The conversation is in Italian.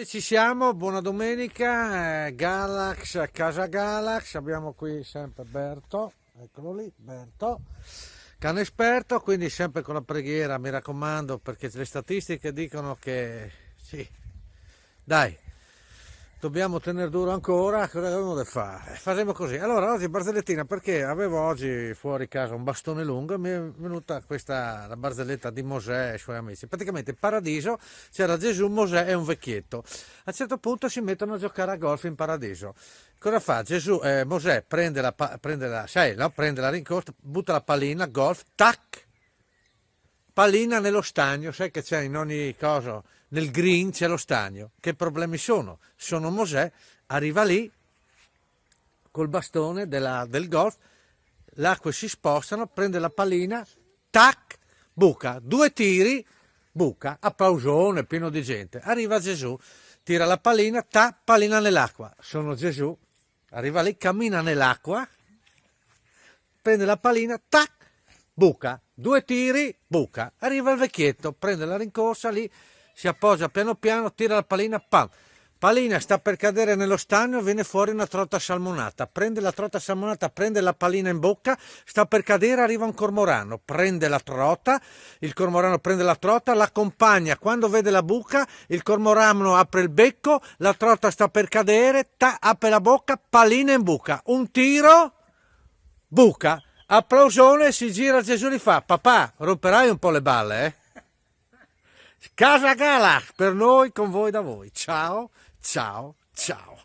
Ci siamo, buona domenica, Galax, Casa Galax, abbiamo qui sempre Berto, eccolo lì, Berto, cane esperto, quindi sempre con la preghiera, mi raccomando, perché le statistiche dicono che sì, dai, dobbiamo tenere duro ancora, cosa dobbiamo fare? Faremo così. Allora, oggi barzellettina, perché avevo oggi fuori casa un bastone lungo e mi è venuta questa, la barzelletta di Mosè e i suoi amici. Praticamente in paradiso c'era Gesù, Mosè e un vecchietto. A un certo punto si mettono a giocare a golf in paradiso. Cosa fa? Mosè prende la rincorsa, butta la pallina, golf, tac, pallina nello stagno, sai che c'è in ogni cosa, nel green c'è lo stagno. Che problemi sono? Sono Mosè, arriva lì col bastone del golf, le acque si spostano, prende la pallina, tac, buca, due tiri, buca, applausone, pieno di gente. Arriva Gesù, tira la pallina, tac, pallina nell'acqua. Sono Gesù, arriva lì, cammina nell'acqua, prende la pallina, tac, buca, due tiri, buca. Arriva il vecchietto, prende la rincorsa lì, si appoggia piano piano, tira la pallina, pam. Pallina sta per cadere nello stagno, viene fuori una trota salmonata. Prende la trota salmonata, prende la pallina in bocca, sta per cadere, arriva un cormorano, prende la trota, il cormorano prende la trota, l'accompagna. Quando vede la buca, il cormorano apre il becco, la trota sta per cadere, apre la bocca, pallina in buca. Un tiro, buca. Applausone, si gira Gesù e gli fa: papà, romperai un po' le balle, eh? Casa Galax, per noi, con voi, da voi. Ciao, ciao, ciao.